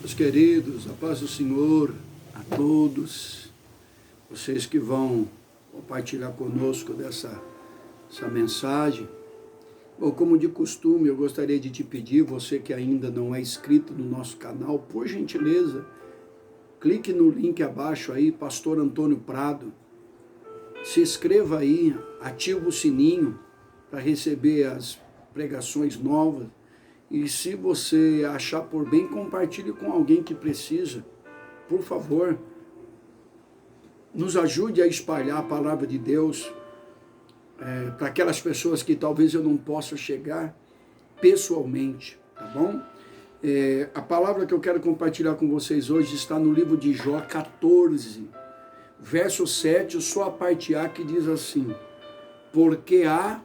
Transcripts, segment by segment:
Meus queridos, a paz do Senhor a todos, vocês que vão compartilhar conosco essa mensagem. Bom, como de costume, eu gostaria de te pedir, você que ainda não é inscrito no nosso canal, por gentileza, clique no link abaixo aí, Pastor Antônio Prado, se inscreva aí, ativa o sininho para receber as pregações novas. E se você achar por bem, compartilhe com alguém que precisa. Por favor, nos ajude a espalhar a palavra de Deus para aquelas pessoas que talvez eu não possa chegar pessoalmente, tá bom? A palavra que eu quero compartilhar com vocês hoje está no livro de Jó 14, verso 7, só a parte A que diz assim: porque há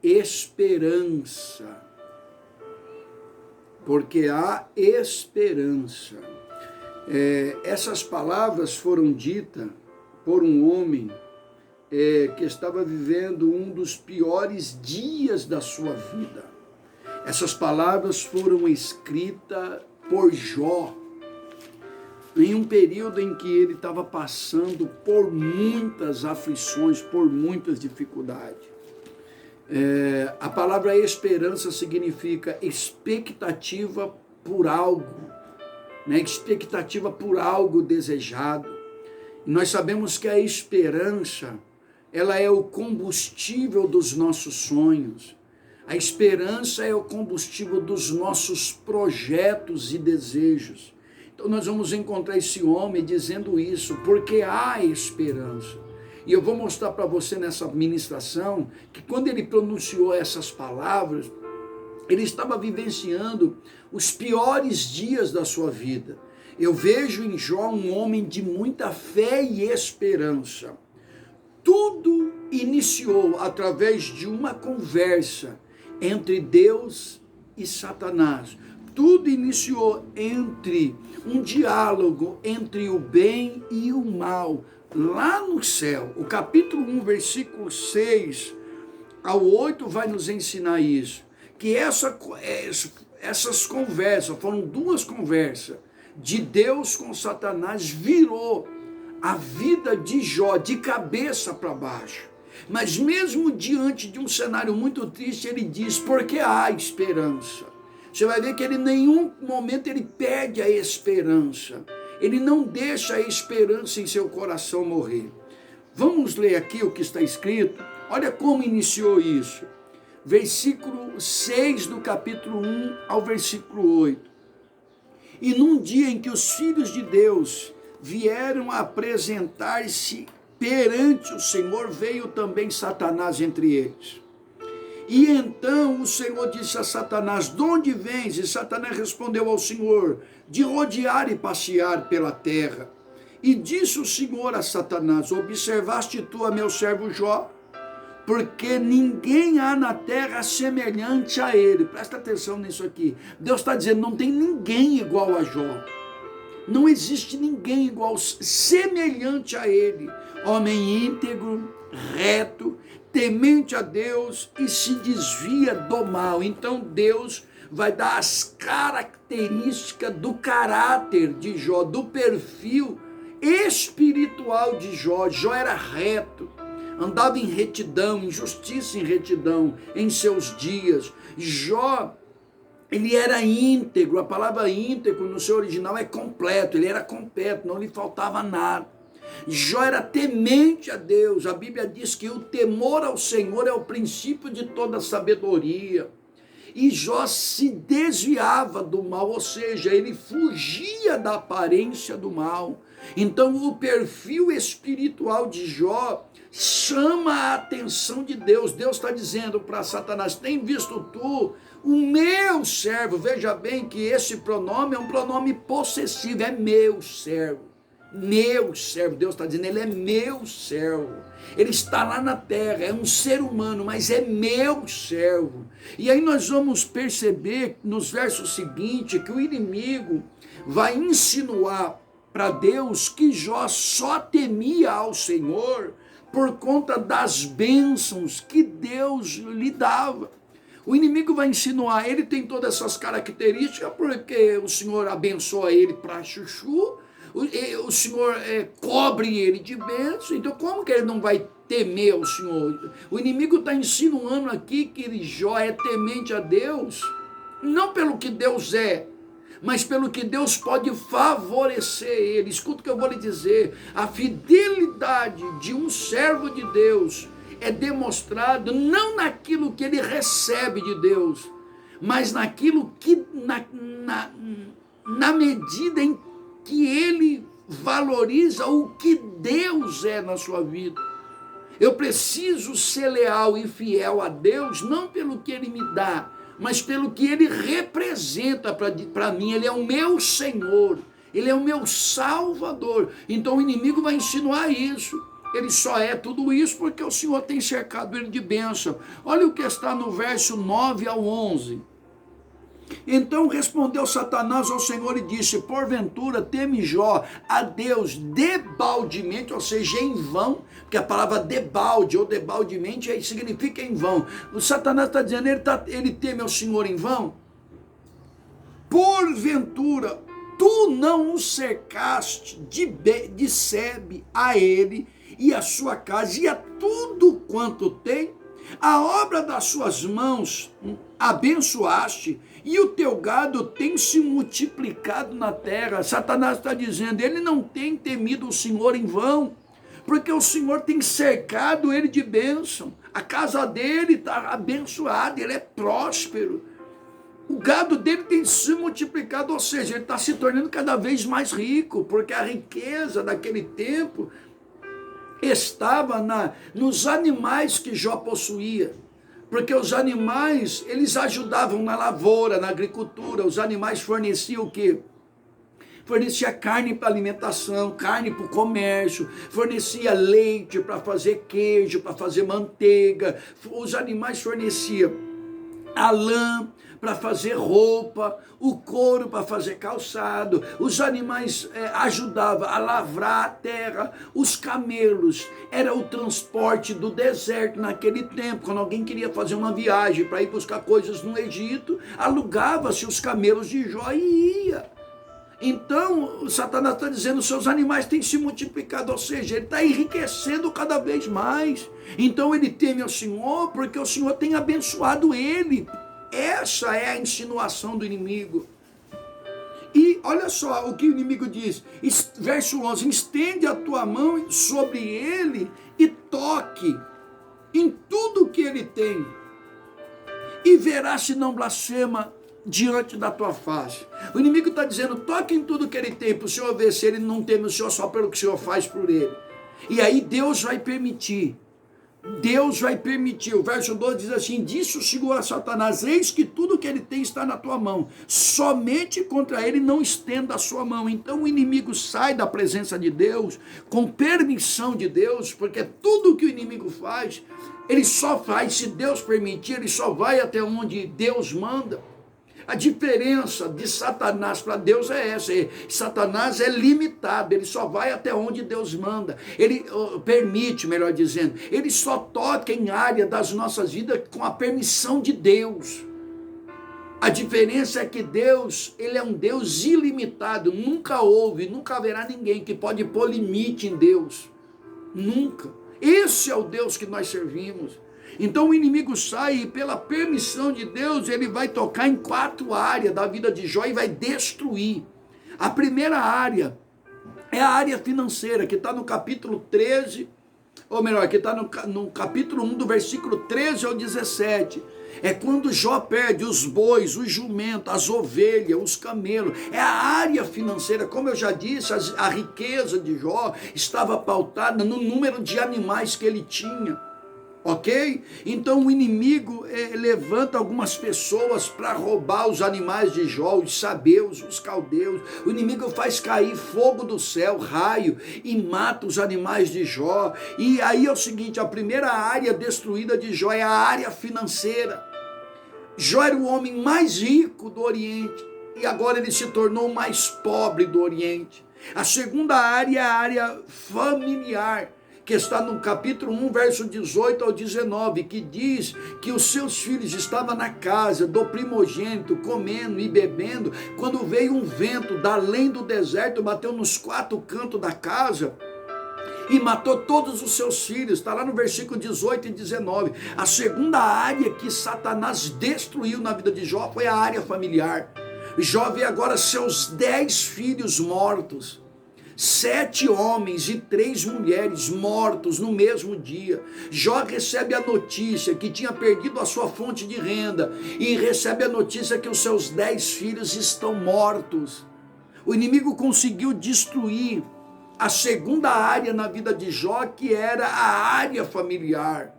esperança. Porque há esperança. Essas palavras foram ditas por um homem que estava vivendo um dos piores dias da sua vida. Essas palavras foram escritas por Jó, em um período em que ele estava passando por muitas aflições, por muitas dificuldades. A palavra esperança significa expectativa por algo, né? Expectativa por algo desejado. E nós sabemos que a esperança, ela é o combustível dos nossos sonhos. A esperança é o combustível dos nossos projetos e desejos. Então nós vamos encontrar esse homem dizendo isso, porque há esperança. E eu vou mostrar para você nessa ministração que quando ele pronunciou essas palavras, ele estava vivenciando os piores dias da sua vida. Eu vejo em Jó um homem de muita fé e esperança. Tudo iniciou através de uma conversa entre Deus e Satanás. Tudo iniciou entre um diálogo entre o bem e o mal, lá no céu. O capítulo 1, versículo 6 ao 8 vai nos ensinar isso, que essas conversas, foram duas conversas, de Deus com Satanás, virou a vida de Jó de cabeça para baixo. Mas mesmo diante de um cenário muito triste, ele diz, porque há esperança. Você vai ver que ele em nenhum momento ele perde a esperança. Ele não deixa a esperança em seu coração morrer. Vamos ler aqui o que está escrito. Olha como iniciou isso. Versículo 6 do capítulo 1 ao versículo 8. E num dia em que os filhos de Deus vieram a apresentar-se perante o Senhor, veio também Satanás entre eles. E então o Senhor disse a Satanás, de onde vens? E Satanás respondeu ao Senhor, de rodear e passear pela terra. E disse o Senhor a Satanás, observaste tu a meu servo Jó? Porque ninguém há na terra semelhante a ele. Presta atenção nisso aqui. Deus está dizendo, não tem ninguém igual a Jó. Não existe ninguém igual, semelhante a ele. Homem íntegro, reto, temente a Deus e se desvia do mal. Então Deus vai dar as características do caráter de Jó, do perfil espiritual de Jó. Jó era reto, andava em retidão, em justiça e em retidão em seus dias. Jó, ele era íntegro. A palavra íntegro no seu original é completo, ele era completo, não lhe faltava nada. Jó era temente a Deus. A Bíblia diz que o temor ao Senhor é o princípio de toda sabedoria. E Jó se desviava do mal, ou seja, ele fugia da aparência do mal. Então o perfil espiritual de Jó chama a atenção de Deus. Deus está dizendo para Satanás, tem visto tu o meu servo? Veja bem que esse pronome é um pronome possessivo, é meu servo. Meu servo, Deus está dizendo, ele é meu servo, ele está lá na terra, é um ser humano, mas é meu servo. E aí nós vamos perceber nos versos seguintes que o inimigo vai insinuar para Deus que Jó só temia ao Senhor por conta das bênçãos que Deus lhe dava. O inimigo vai insinuar, ele tem todas essas características porque o Senhor abençoa ele para chuchu, o Senhor cobre ele de bênção, então como que ele não vai temer ao Senhor? O inimigo está insinuando aqui que Jó é temente a Deus, não pelo que Deus é, mas pelo que Deus pode favorecer ele. Escuta o que eu vou lhe dizer, a fidelidade de um servo de Deus é demonstrado não naquilo que ele recebe de Deus, mas naquilo que, na medida em que ele valoriza o que Deus é na sua vida. Eu preciso ser leal e fiel a Deus, não pelo que ele me dá, mas pelo que ele representa para mim. Ele é o meu Senhor, ele é o meu Salvador. Então o inimigo vai insinuar isso. Ele só é tudo isso porque o Senhor tem cercado ele de bênção. Olha o que está no verso 9 ao 11. Então respondeu Satanás ao Senhor e disse: porventura teme Jó a Deus debaldemente, ou seja, em vão, porque a palavra debalde ou debaldemente aí significa em vão. O Satanás está dizendo, ele teme ao Senhor em vão? Porventura tu não o cercaste de sebe a ele e a sua casa e a tudo quanto tem? A obra das suas mãos abençoaste, e o teu gado tem se multiplicado na terra. Satanás está dizendo, ele não tem temido o Senhor em vão, porque o Senhor tem cercado ele de bênção. A casa dele está abençoada, ele é próspero. O gado dele tem se multiplicado, ou seja, ele está se tornando cada vez mais rico, porque a riqueza daquele tempo estava nos animais que Jó possuía, porque os animais, eles ajudavam na lavoura, na agricultura. Os animais forneciam o quê? Fornecia carne para alimentação, carne para o comércio, fornecia leite para fazer queijo, para fazer manteiga. Os animais forneciam a lã para fazer roupa, o couro para fazer calçado. Os animais ajudavam a lavrar a terra. Os camelos era o transporte do deserto naquele tempo. Quando alguém queria fazer uma viagem para ir buscar coisas no Egito, alugava-se os camelos de Jó e ia. Então, Satanás está dizendo, seus animais têm se multiplicado, ou seja, ele está enriquecendo cada vez mais. Então ele teme ao Senhor, porque o Senhor tem abençoado ele. Essa é a insinuação do inimigo. E olha só o que o inimigo diz, verso 11, estende a tua mão sobre ele e toque em tudo que ele tem, e verás se não blasfema diante da tua face. O inimigo está dizendo, toque em tudo que ele tem, para o Senhor ver se ele não teme o Senhor só pelo que o Senhor faz por ele. E aí Deus vai permitir. O verso 12 diz assim, disse o Senhor a Satanás, eis que tudo que ele tem está na tua mão, somente contra ele não estenda a sua mão. Então o inimigo sai da presença de Deus, com permissão de Deus, porque tudo que o inimigo faz, ele só faz se Deus permitir, ele só vai até onde Deus manda. A diferença de Satanás para Deus é essa. Satanás é limitado, ele só vai até onde Deus manda. Ele permite, melhor dizendo, ele só toca em área das nossas vidas com a permissão de Deus. A diferença é que Deus, ele é um Deus ilimitado. Nunca houve, nunca haverá ninguém que pode pôr limite em Deus. Nunca. Esse é o Deus que nós servimos. Então o inimigo sai e pela permissão de Deus ele vai tocar em 4 áreas da vida de Jó e vai destruir. A primeira área é a área financeira, que está no capítulo 13, ou melhor, que está no capítulo 1 do versículo 13 ao 17. É quando Jó perde os bois, os jumentos, as ovelhas, os camelos. É a área financeira. Como eu já disse, a riqueza de Jó estava pautada no número de animais que ele tinha. Ok? Então o inimigo levanta algumas pessoas para roubar os animais de Jó, os sabeus, os caldeus. O inimigo faz cair fogo do céu, raio, e mata os animais de Jó. E aí é o seguinte, a primeira área destruída de Jó é a área financeira. Jó era o homem mais rico do Oriente e agora ele se tornou o mais pobre do Oriente. A segunda área é a área familiar. que está no capítulo 1, verso 18 ao 19, que diz que os seus filhos estavam na casa do primogênito, comendo e bebendo, quando veio um vento da além do deserto, bateu nos 4 cantos da casa, e matou todos os seus filhos. Está lá no versículo 18 e 19. A segunda área que Satanás destruiu na vida de Jó foi a área familiar. Jó vê agora seus 10 filhos mortos. 7 homens e 3 mulheres mortos no mesmo dia. Jó recebe a notícia que tinha perdido a sua fonte de renda e recebe a notícia que os seus 10 filhos estão mortos. O inimigo conseguiu destruir a segunda área na vida de Jó, que era a área familiar.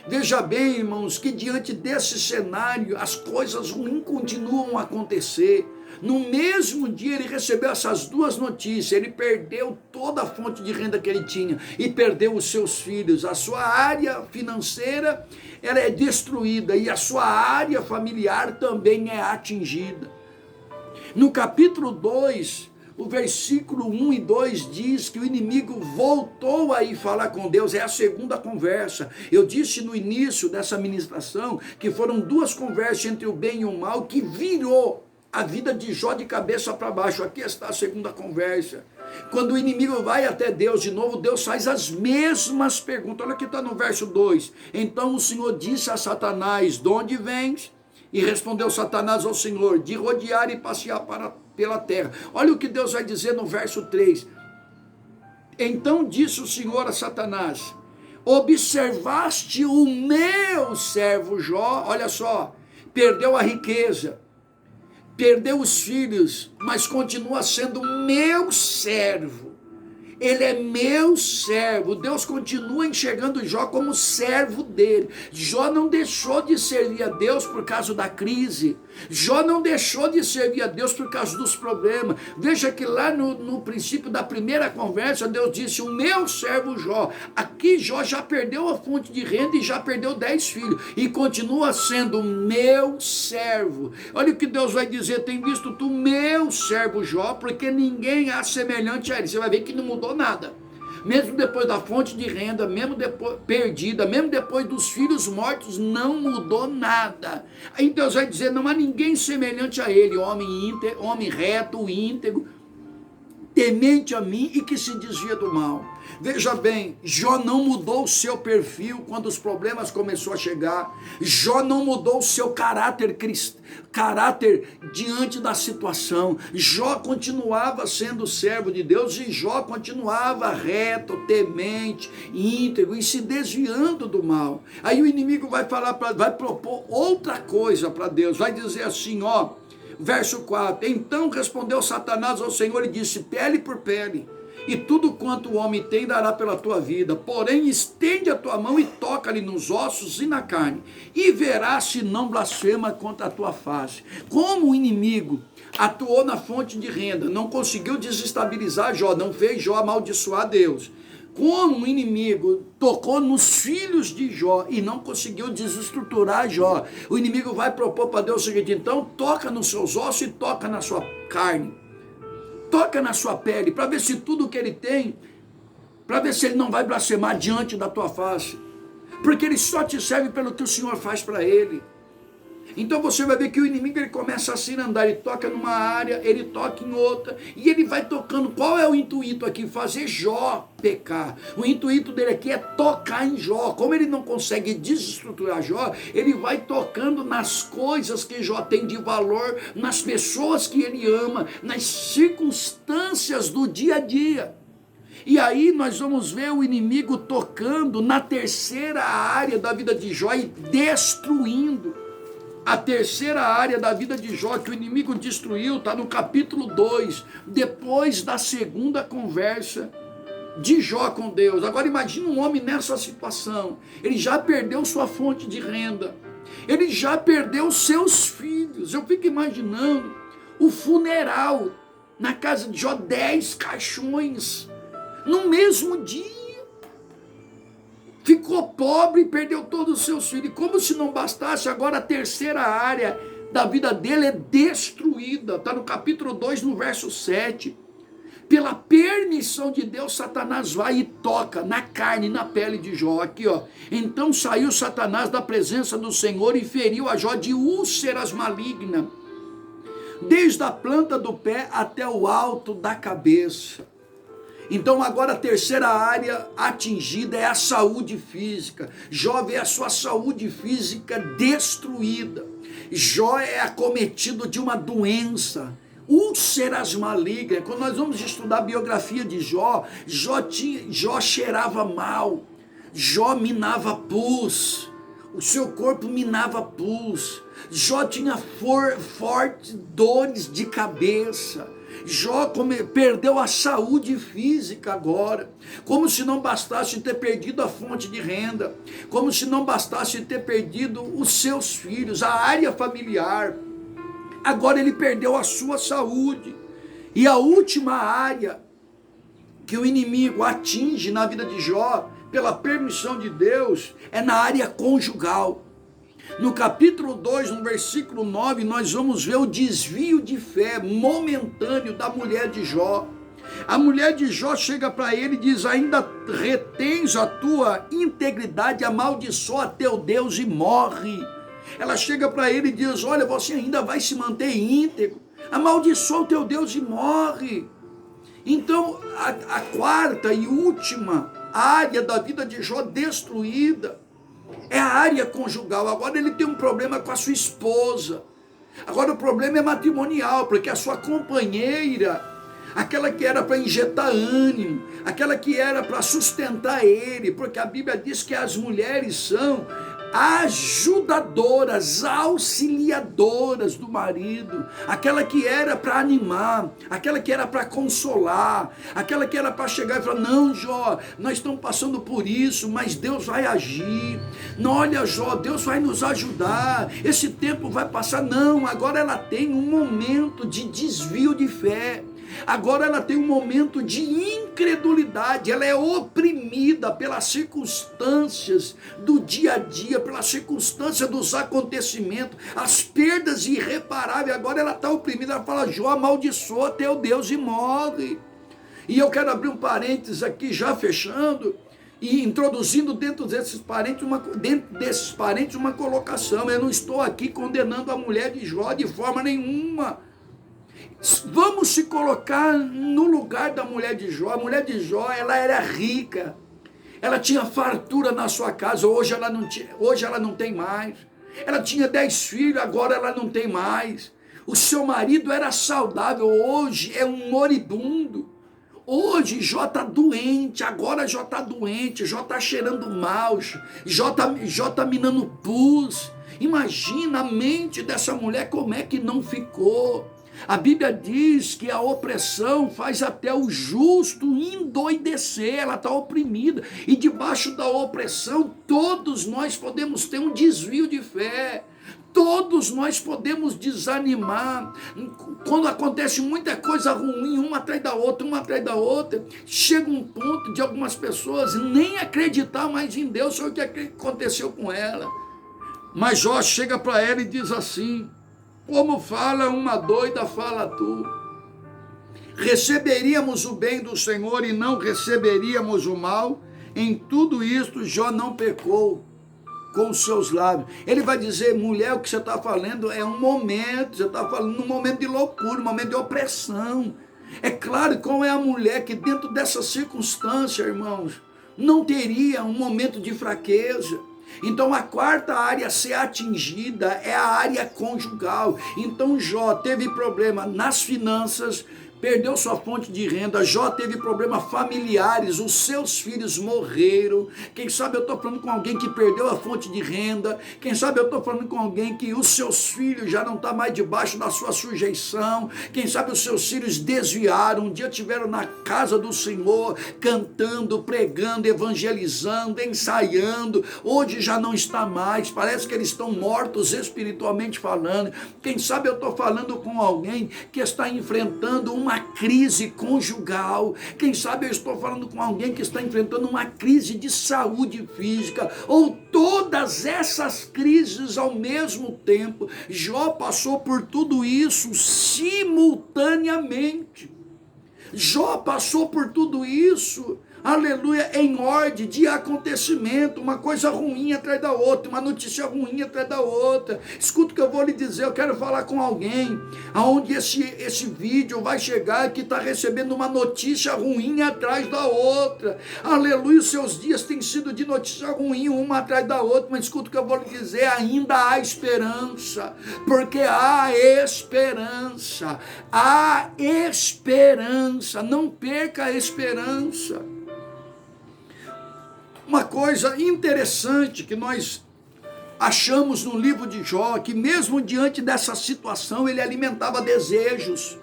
Veja bem, irmãos, que diante desse cenário as coisas ruins continuam a acontecer. No mesmo dia ele recebeu essas 2 notícias, ele perdeu toda a fonte de renda que ele tinha e perdeu os seus filhos. A sua área financeira ela é destruída e a sua área familiar também é atingida. No capítulo 2, o versículo 1 e 2 diz que o inimigo voltou a ir falar com Deus, é a segunda conversa. Eu disse no início dessa ministração que foram 2 conversas entre o bem e o mal que virou a vida de Jó de cabeça para baixo. Aqui está a segunda conversa. Quando o inimigo vai até Deus de novo, Deus faz as mesmas perguntas. Olha aqui está no verso 2. Então o Senhor disse a Satanás: de onde vens? E respondeu Satanás ao Senhor: de rodear e passear pela terra. Olha o que Deus vai dizer no verso 3. Então disse o Senhor a Satanás: observaste o meu servo Jó? Olha só, perdeu a riqueza, perdeu os filhos, mas continua sendo meu servo. Ele é meu servo. Deus continua enxergando Jó como servo dele. Jó não deixou de servir a Deus por causa da crise. Jó não deixou de servir a Deus por causa dos problemas. Veja que lá no princípio da primeira conversa, Deus disse: o meu servo Jó. Aqui Jó já perdeu a fonte de renda e já perdeu 10 filhos. E continua sendo meu servo. Olha o que Deus vai dizer: tem visto tu meu servo Jó, porque ninguém há semelhante a ele. Você vai ver que não mudou nada. Mesmo depois da fonte de renda, mesmo depois perdida, mesmo depois dos filhos mortos, não mudou nada. Aí Deus vai dizer: não há ninguém semelhante a ele, homem reto, íntegro, temente a mim e que se desvia do mal. Veja bem, Jó não mudou o seu perfil quando os problemas começaram a chegar. Jó não mudou o seu caráter diante da situação. Jó continuava sendo servo de Deus e Jó continuava reto, temente, íntegro e se desviando do mal. Aí o inimigo vai propor outra coisa para Deus. Vai dizer assim, verso 4: então respondeu Satanás ao Senhor e disse: pele por pele, e tudo quanto o homem tem dará pela tua vida, porém estende a tua mão e toca-lhe nos ossos e na carne, e verás se não blasfema contra a tua face. Como o inimigo atuou na fonte de renda, não conseguiu desestabilizar Jó, não fez Jó amaldiçoar Deus. Como o inimigo tocou nos filhos de Jó e não conseguiu desestruturar Jó, o inimigo vai propor para Deus o seguinte: então toca nos seus ossos e toca na sua carne, toca na sua pele, para ver se tudo que ele tem, para ver se ele não vai blasfemar diante da tua face, porque ele só te serve pelo que o Senhor faz para ele. Então você vai ver que o inimigo ele começa assim a andar, ele toca numa área, ele toca em outra, e ele vai tocando. Qual é o intuito aqui? Fazer Jó pecar. O intuito dele aqui é tocar em Jó. Como ele não consegue desestruturar Jó, ele vai tocando nas coisas que Jó tem de valor, nas pessoas que ele ama, nas circunstâncias do dia a dia. E aí nós vamos ver o inimigo tocando na terceira área da vida de Jó e destruindo. A terceira área da vida de Jó que o inimigo destruiu está no capítulo 2, depois da segunda conversa de Jó com Deus. Agora imagina um homem nessa situação. Ele já perdeu sua fonte de renda, ele já perdeu seus filhos. Eu fico imaginando o funeral na casa de Jó, 10 caixões no mesmo dia. Ficou pobre e perdeu todos os seus filhos. E como se não bastasse, agora a terceira área da vida dele é destruída. Está no capítulo 2, no verso 7. Pela permissão de Deus, Satanás vai e toca na carne, na pele de Jó. Aqui, ó. Então saiu Satanás da presença do Senhor e feriu a Jó de úlceras malignas, desde a planta do pé até o alto da cabeça. Então agora a terceira área atingida é a saúde física. Jó vê a sua saúde física destruída. Jó é acometido de uma doença, úlceras malignas. Quando nós vamos estudar a biografia de Jó, Jó cheirava mal, Jó minava pus, o seu corpo minava pus, Jó tinha fortes dores de cabeça. Jó perdeu a saúde física agora, como se não bastasse ter perdido a fonte de renda, como se não bastasse ter perdido os seus filhos, a área familiar. Agora ele perdeu a sua saúde. E a última área que o inimigo atinge na vida de Jó, pela permissão de Deus, é na área conjugal. No capítulo 2, no versículo 9, nós vamos ver o desvio de fé momentâneo da mulher de Jó. A mulher de Jó chega para ele e diz: ainda retens a tua integridade, amaldiçoa teu Deus e morre. Ela chega para ele e diz: olha, você ainda vai se manter íntegro, amaldiçoa o teu Deus e morre. Então a quarta e última área da vida de Jó destruída é a área conjugal. Agora ele tem um problema com a sua esposa. Agora o problema é matrimonial, porque a sua companheira, aquela que era para injetar ânimo, aquela que era para sustentar ele, porque a Bíblia diz que as mulheres são ajudadoras, auxiliadoras do marido, aquela que era para animar, aquela que era para consolar, aquela que era para chegar e falar: não, Jó, nós estamos passando por isso, mas Deus vai agir. Não, olha, Jó, Deus vai nos ajudar, esse tempo vai passar. Não, agora ela tem um momento de desvio de fé. Agora ela tem um momento de incredulidade, ela é oprimida pelas circunstâncias do dia a dia, pelas circunstâncias dos acontecimentos, as perdas irreparáveis. Agora ela está oprimida, ela fala: Jó, amaldiçoa teu Deus e morre. E eu quero abrir um parênteses aqui, já fechando, e introduzindo dentro desses parênteses uma colocação. Eu não estou aqui condenando a mulher de Jó de forma nenhuma. Vamos se colocar no lugar da mulher de Jó. A mulher de Jó, ela era rica, ela tinha fartura na sua casa. Hoje ela não tem mais. Ela tinha 10 filhos, agora ela não tem mais. O seu marido era saudável, hoje é um moribundo. Hoje Jó está doente, agora Jó está doente, Jó está cheirando mal, Jó tá minando pus. Imagina a mente dessa mulher, como é que não ficou. A Bíblia diz que a opressão faz até o justo endoidecer, ela está oprimida. E debaixo da opressão, todos nós podemos ter um desvio de fé. Todos nós podemos desanimar. Quando acontece muita coisa ruim, uma atrás da outra, chega um ponto de algumas pessoas nem acreditar mais em Deus sobre o que aconteceu com ela. Mas Jó chega para ela e diz assim: como fala uma doida, fala tu. Receberíamos o bem do Senhor e não receberíamos o mal? Em tudo isto Jó não pecou com os seus lábios. Ele vai dizer: mulher, o que você está falando é um momento, você está falando um momento de loucura, um momento de opressão. É claro, como é a mulher que dentro dessa circunstância, irmãos, não teria um momento de fraqueza. Então a quarta área a ser atingida é a área conjugal. Então Jó teve problema nas finanças, perdeu sua fonte de renda. Jó teve problemas familiares, os seus filhos morreram. Quem sabe eu estou falando com alguém que perdeu a fonte de renda. Quem sabe eu estou falando com alguém que os seus filhos já não estão mais debaixo da sua sujeição. Quem sabe os seus filhos desviaram, um dia estiveram na casa do Senhor, cantando, pregando, evangelizando, ensaiando. Hoje já não está mais, parece que eles estão mortos espiritualmente falando. Quem sabe eu estou falando com alguém que está enfrentando uma crise conjugal. Quem sabe eu estou falando com alguém que está enfrentando uma crise de saúde física, ou todas essas crises ao mesmo tempo. Jó passou por tudo isso simultaneamente. Jó passou por tudo isso, aleluia, em ordem de acontecimento, uma coisa ruim atrás da outra, uma notícia ruim atrás da outra. Escuta o que eu vou lhe dizer, eu quero falar com alguém, aonde esse vídeo vai chegar, que está recebendo uma notícia ruim atrás da outra, aleluia, os seus dias têm sido de notícia ruim, uma atrás da outra, mas escuta o que eu vou lhe dizer, ainda há esperança, porque há esperança, não perca a esperança. Uma coisa interessante que nós achamos no livro de Jó, que mesmo diante dessa situação, ele alimentava desejos.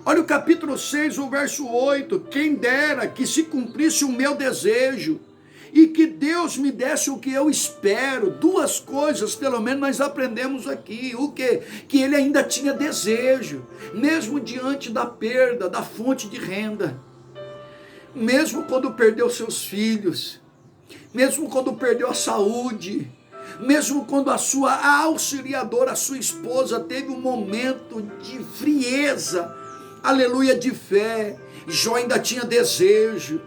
Olha o capítulo 6, o verso 8, quem dera que se cumprisse o meu desejo, e que Deus me desse o que eu espero. Duas coisas, pelo menos, nós aprendemos aqui. O quê? Que ele ainda tinha desejo, mesmo diante da perda, da fonte de renda. Mesmo quando perdeu seus filhos, mesmo quando perdeu a saúde, mesmo quando a sua auxiliadora, a sua esposa, teve um momento de frieza, aleluia, de fé, Jó ainda tinha desejo.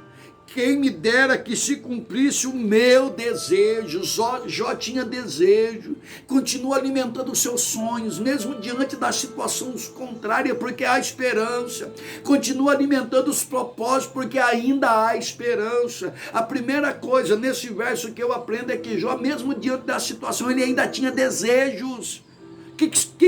Quem me dera que se cumprisse o meu desejo. Jó tinha desejo, continua alimentando os seus sonhos, mesmo diante das situações contrárias, porque há esperança. Continua alimentando os propósitos, porque ainda há esperança. A primeira coisa nesse verso que eu aprendo é que Jó, mesmo diante da situação, ele ainda tinha desejos. O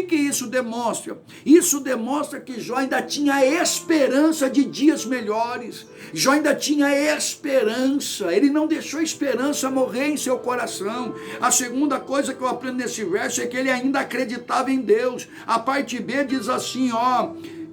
que isso demonstra? Isso demonstra que Jó ainda tinha esperança de dias melhores. Jó ainda tinha esperança. Ele não deixou a esperança morrer em seu coração. A segunda coisa que eu aprendo nesse verso é que ele ainda acreditava em Deus. A parte B diz assim,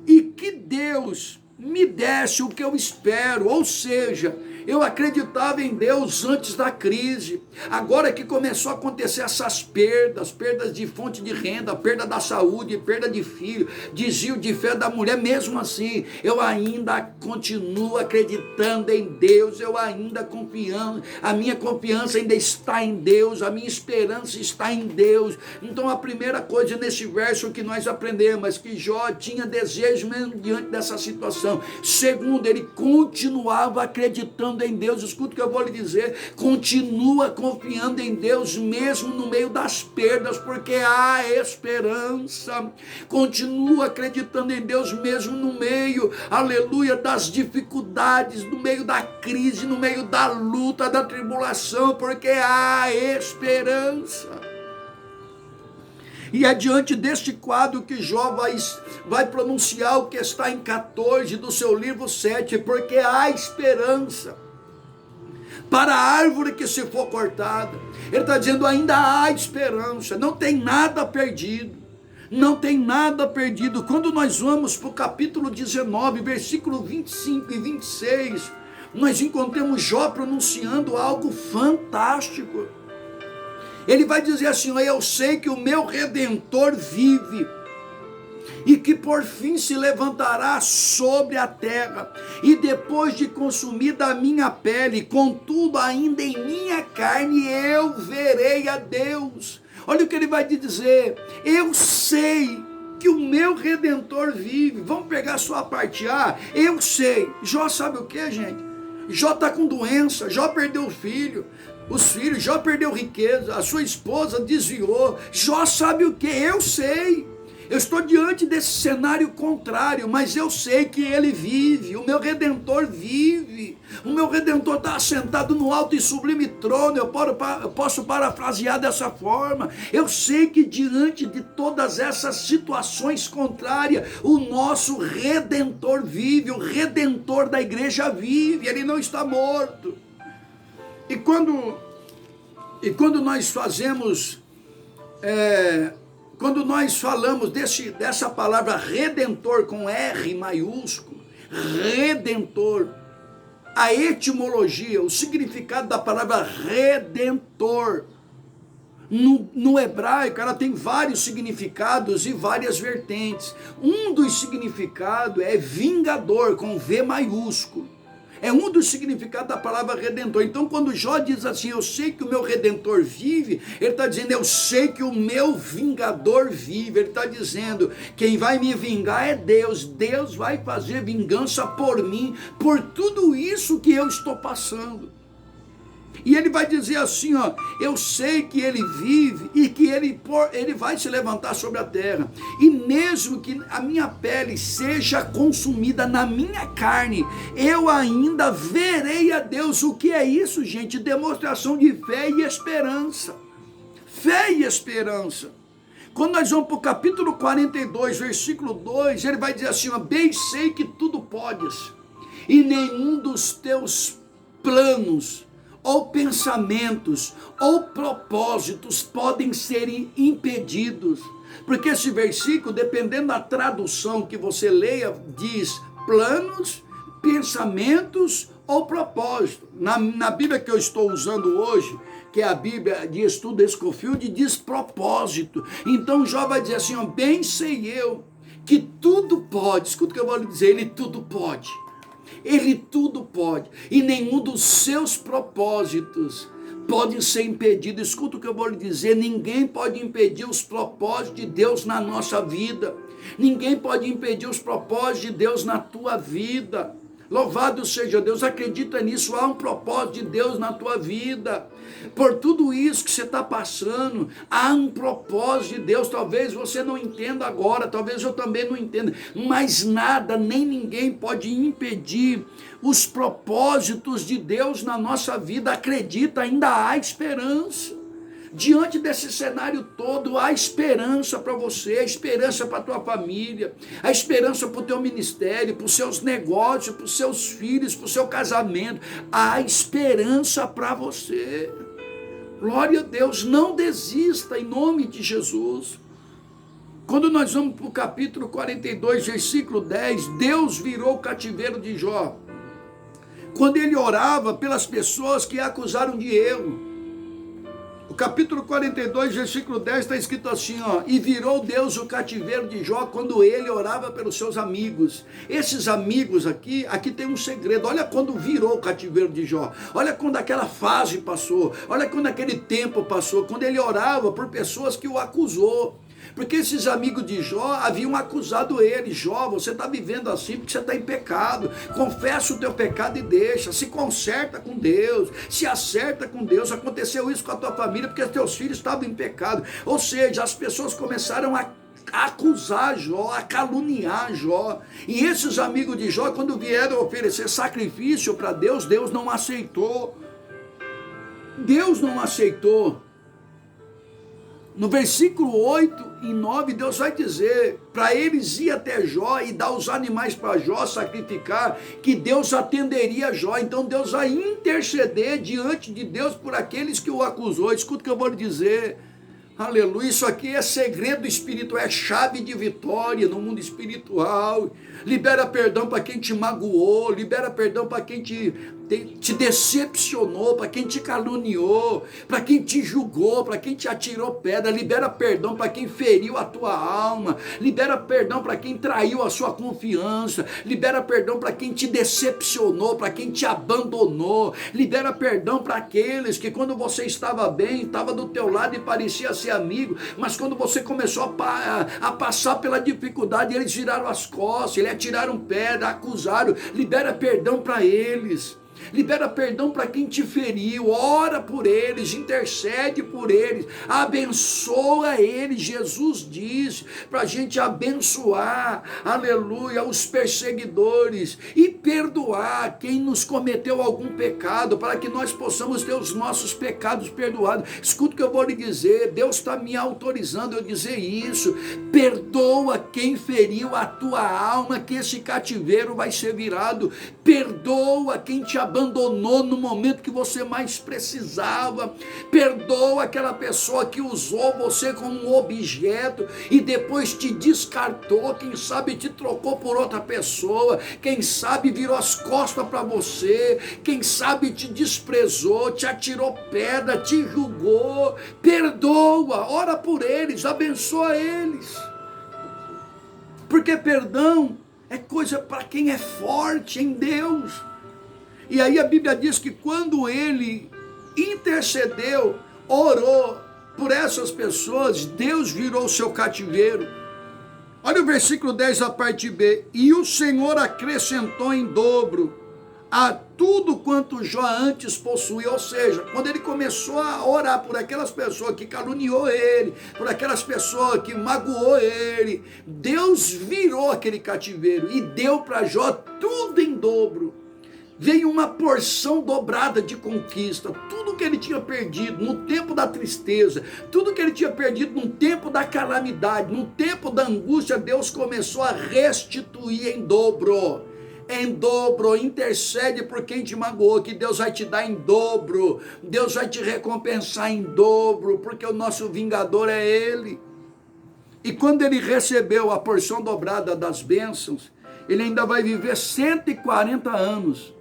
e que Deus me desse o que eu espero. Ou seja, eu acreditava em Deus antes da crise. Agora que começou a acontecer essas perdas de fonte de renda, perda da saúde, perda de filho, desvio de fé da mulher, mesmo assim, eu ainda continuo acreditando em Deus, eu ainda confiando, a minha confiança ainda está em Deus, a minha esperança está em Deus. Então a primeira coisa nesse verso que nós aprendemos é que Jó tinha desejo mesmo diante dessa situação. Segundo, ele continuava acreditando em Deus. Escuta o que eu vou lhe dizer, continua confiando em Deus mesmo no meio das perdas, porque há esperança. Continua acreditando em Deus mesmo no meio, aleluia, das dificuldades, no meio da crise, no meio da luta, da tribulação, porque há esperança. E é diante deste quadro que Jó vai pronunciar o que está em 14 do seu livro 7, porque há esperança para a árvore que se for cortada. Ele está dizendo, ainda há esperança, não tem nada perdido, não tem nada perdido. Quando nós vamos para o capítulo 19, versículo 25 e 26, nós encontramos Jó pronunciando algo fantástico. Ele vai dizer assim, eu sei que o meu Redentor vive, e que por fim se levantará sobre a terra, e depois de consumida a minha pele, contudo ainda em minha carne eu verei a Deus. Olha o que ele vai dizer, eu sei que o meu Redentor vive. Vamos pegar só a parte A, eu sei. Jó sabe o que, gente? Jó está com doença, Jó perdeu o filho, os filhos, Jó perdeu riqueza, a sua esposa desviou. Jó sabe o que? Eu sei. Eu estou diante desse cenário contrário, mas eu sei que ele vive, o meu Redentor vive, o meu Redentor está assentado no alto e sublime trono. Eu posso parafrasear dessa forma, eu sei que diante de todas essas situações contrárias, o nosso Redentor vive, o Redentor da igreja vive, ele não está morto. E quando nós fazemos... Quando nós falamos dessa palavra Redentor com R maiúsculo, Redentor, a etimologia, o significado da palavra Redentor, no hebraico ela tem vários significados e várias vertentes. Um dos significados é vingador com V maiúsculo. É um dos significados da palavra redentor. Então, quando Jó diz assim, eu sei que o meu redentor vive, ele está dizendo, eu sei que o meu vingador vive. Ele está dizendo, quem vai me vingar é Deus. Deus vai fazer vingança por mim, por tudo isso que eu estou passando. E ele vai dizer assim, ó, eu sei que ele vive e que ele vai se levantar sobre a terra. E mesmo que a minha pele seja consumida na minha carne, eu ainda verei a Deus. O que é isso, gente? Demonstração de fé e esperança. Fé e esperança. Quando nós vamos para o capítulo 42, versículo 2, ele vai dizer assim, ó, bem sei que tudo podes, e nenhum dos teus planos ou pensamentos, ou propósitos podem ser impedidos. Porque esse versículo, dependendo da tradução que você leia, diz planos, pensamentos ou propósito. Na Bíblia que eu estou usando hoje, que é a Bíblia de Estudo Scofield, diz propósito. Então Jó vai dizer assim, ó, bem sei eu que tudo pode. Escuta o que eu vou lhe dizer, ele tudo pode. Ele tudo pode, e nenhum dos seus propósitos pode ser impedido. Escuta o que eu vou lhe dizer, ninguém pode impedir os propósitos de Deus na nossa vida, ninguém pode impedir os propósitos de Deus na tua vida. Louvado seja Deus, acredita nisso, há um propósito de Deus na tua vida. Por tudo isso que você está passando, há um propósito de Deus. Talvez você não entenda agora, talvez eu também não entenda, mas nada, nem ninguém pode impedir os propósitos de Deus na nossa vida. Acredita, ainda há esperança. Diante desse cenário todo, há esperança para você, a esperança para a tua família, a esperança para o teu ministério, para os seus negócios, para os seus filhos, para o seu casamento. Há esperança para você. Glória a Deus, não desista em nome de Jesus. Quando nós vamos para o capítulo 42, versículo 10, Deus virou o cativeiro de Jó. Quando ele orava pelas pessoas que acusaram de erro. O capítulo 42, versículo 10 está escrito assim, ó, e virou Deus o cativeiro de Jó quando ele orava pelos seus amigos. Esses amigos aqui tem um segredo. Olha quando virou o cativeiro de Jó. Olha quando aquela fase passou. Olha quando aquele tempo passou. Quando ele orava por pessoas que o acusou. Porque esses amigos de Jó haviam acusado ele. Jó, você está vivendo assim porque você está em pecado. Confessa o teu pecado e deixa. Se conserta com Deus. Se acerta com Deus. Aconteceu isso com a tua família porque os teus filhos estavam em pecado. Ou seja, as pessoas começaram a acusar Jó, a caluniar Jó. E esses amigos de Jó, quando vieram oferecer sacrifício para Deus, Deus não aceitou. Deus não aceitou. No versículo 8 e 9, Deus vai dizer para eles ir até Jó e dar os animais para Jó sacrificar, que Deus atenderia Jó. Então Deus vai interceder diante de Deus por aqueles que o acusou. Escuta o que eu vou lhe dizer. Aleluia, isso aqui é segredo espiritual, é chave de vitória no mundo espiritual. Libera perdão para quem te magoou, libera perdão para quem te decepcionou, para quem te caluniou, para quem te julgou, para quem te atirou pedra. Libera perdão para quem feriu a tua alma, libera perdão para quem traiu a sua confiança, libera perdão para quem te decepcionou, para quem te abandonou, libera perdão para aqueles que quando você estava bem, estava do teu lado e parecia ser amigo, mas quando você começou a passar pela dificuldade, eles viraram as costas, eles atiraram pedra, acusaram. Libera perdão para eles. Libera perdão para quem te feriu, ora por eles, intercede por eles, abençoa eles. Jesus disse para a gente abençoar, aleluia, os perseguidores e perdoar quem nos cometeu algum pecado, para que nós possamos ter os nossos pecados perdoados. Escuta o que eu vou lhe dizer, Deus está me autorizando a dizer isso. Perdoa quem feriu a tua alma, que esse cativeiro vai ser virado. Perdoa quem te abandonou no momento que você mais precisava. Perdoa aquela pessoa que usou você como um objeto e depois te descartou, quem sabe te trocou por outra pessoa, quem sabe virou as costas para você, quem sabe te desprezou, te atirou pedra, te julgou. Perdoa, ora por eles, abençoa eles, porque perdão é coisa para quem é forte em Deus. E aí a Bíblia diz que quando ele intercedeu, orou por essas pessoas, Deus virou o seu cativeiro. Olha o versículo 10, a parte B. E o Senhor acrescentou em dobro a tudo quanto Jó antes possuía. Ou seja, quando ele começou a orar por aquelas pessoas que caluniou ele, por aquelas pessoas que magoou ele, Deus virou aquele cativeiro e deu para Jó tudo em dobro. Veio uma porção dobrada de conquista, tudo que ele tinha perdido no tempo da tristeza, tudo que ele tinha perdido no tempo da calamidade, no tempo da angústia, Deus começou a restituir em dobro. Em dobro, intercede por quem te magoou, que Deus vai te dar em dobro, Deus vai te recompensar em dobro, porque o nosso vingador é Ele. E quando ele recebeu a porção dobrada das bênçãos, ele ainda vai viver 140 anos,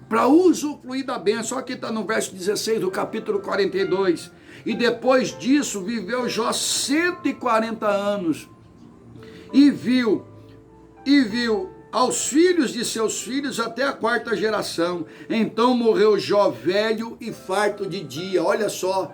para usufruir da bênção. Aqui está no verso 16 do capítulo 42, e depois disso viveu Jó 140 anos, e viu aos filhos de seus filhos até a 4ª geração. Então morreu Jó velho e farto de dia. Olha só,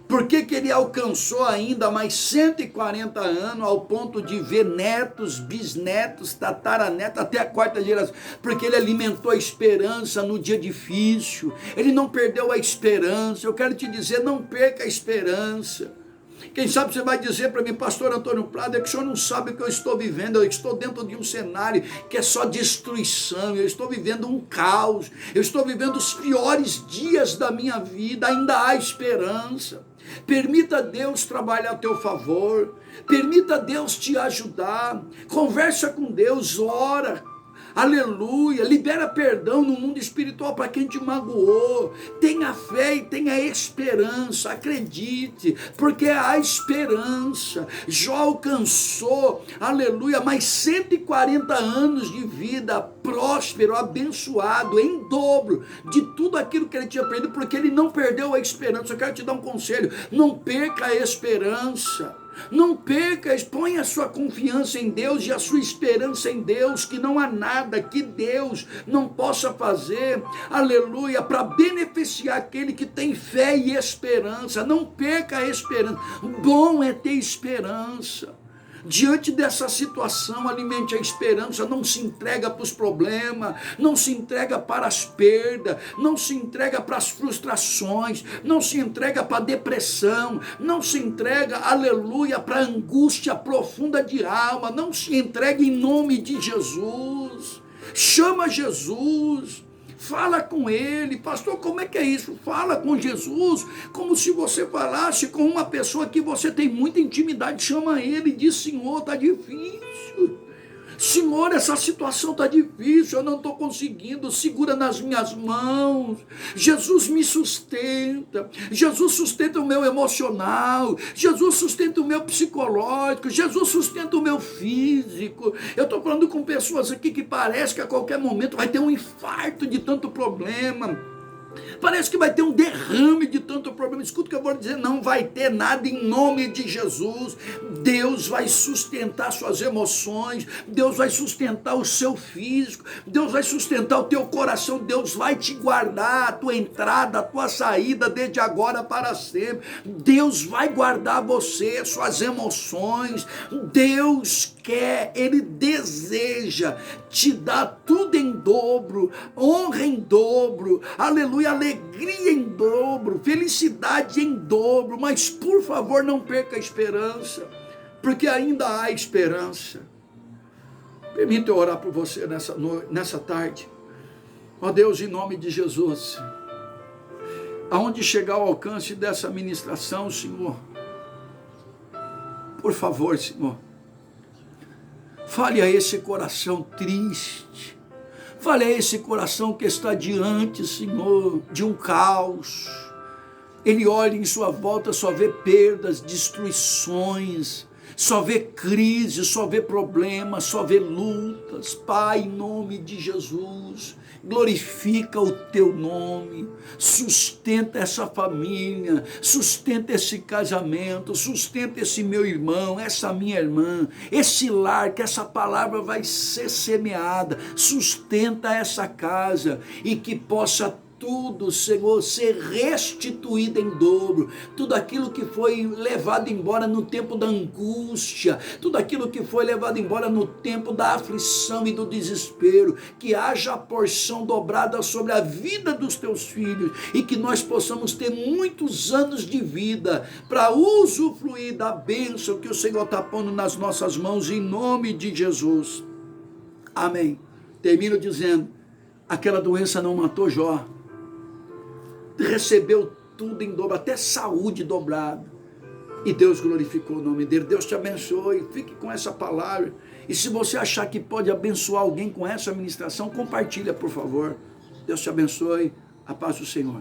por que ele alcançou ainda mais 140 anos, ao ponto de ver netos, bisnetos, tataranetos, até a 4ª geração? Porque ele alimentou a esperança no dia difícil, ele não perdeu a esperança. Eu quero te dizer, não perca a esperança. Quem sabe você vai dizer para mim, pastor Antônio Prado, é que o senhor não sabe o que eu estou vivendo, eu estou dentro de um cenário que é só destruição, eu estou vivendo um caos, eu estou vivendo os piores dias da minha vida. Ainda há esperança. Permita Deus trabalhar a teu favor, permita Deus te ajudar, conversa com Deus, ora, aleluia, libera perdão no mundo espiritual para quem te magoou. Tenha fé e tenha esperança, acredite, porque há esperança. Jó alcançou, aleluia, mais 140 anos de vida, próspero, abençoado, em dobro de tudo aquilo que ele tinha perdido, porque ele não perdeu a esperança. Eu quero te dar um conselho, não perca a esperança. Não perca, ponha a sua confiança em Deus e a sua esperança em Deus, que não há nada que Deus não possa fazer, aleluia, para beneficiar aquele que tem fé e esperança. Não perca a esperança. Bom é ter esperança. Diante dessa situação, alimente a esperança, não se entrega para os problemas, não se entrega para as perdas, não se entrega para as frustrações, não se entrega para a depressão, não se entrega, aleluia, para a angústia profunda de alma. Não se entregue em nome de Jesus. Chama Jesus. Fala com ele. Pastor, como é que é isso? Fala com Jesus como se você falasse com uma pessoa que você tem muita intimidade. Chama ele e diz: Senhor, está difícil. Senhor, essa situação está difícil, eu não estou conseguindo, segura nas minhas mãos. Jesus me sustenta, Jesus sustenta o meu emocional, Jesus sustenta o meu psicológico, Jesus sustenta o meu físico. Eu estou falando com pessoas aqui que parece que a qualquer momento vai ter um infarto de tanto problema. Parece que vai ter um derrame de tanto problema. Escuta o que eu vou dizer, não vai ter nada em nome de Jesus. Deus vai sustentar suas emoções, Deus vai sustentar o seu físico, Deus vai sustentar o teu coração, Deus vai te guardar a tua entrada, a tua saída, desde agora para sempre. Deus vai guardar você, suas emoções. Deus quer, Ele deseja te dar tudo em dobro, honra em dobro, aleluia, alegria em dobro, felicidade em dobro. Mas por favor, não perca a esperança, porque ainda há esperança. Permita eu orar por você nessa tarde. Ó Deus, em nome de Jesus, aonde chegar o alcance dessa ministração, Senhor, por favor, Senhor, fale a esse coração triste, fale a esse coração que está diante, Senhor, de um caos. Ele olha em sua volta, só vê perdas, destruições, só vê crise, só vê problemas, só vê lutas. Pai, em nome de Jesus, glorifica o teu nome, sustenta essa família, sustenta esse casamento, sustenta esse meu irmão, essa minha irmã, esse lar, que essa palavra vai ser semeada, sustenta essa casa e que possa tudo, Senhor, ser restituído em dobro, tudo aquilo que foi levado embora no tempo da angústia, tudo aquilo que foi levado embora no tempo da aflição e do desespero, que haja a porção dobrada sobre a vida dos teus filhos e que nós possamos ter muitos anos de vida para usufruir da bênção que o Senhor está pondo nas nossas mãos, em nome de Jesus. Amém. Termino dizendo, aquela doença não matou Jó, recebeu tudo em dobro, até saúde dobrada, e Deus glorificou o nome dele. Deus te abençoe, fique com essa palavra, e se você achar que pode abençoar alguém com essa ministração, compartilha, por favor. Deus te abençoe, a paz do Senhor.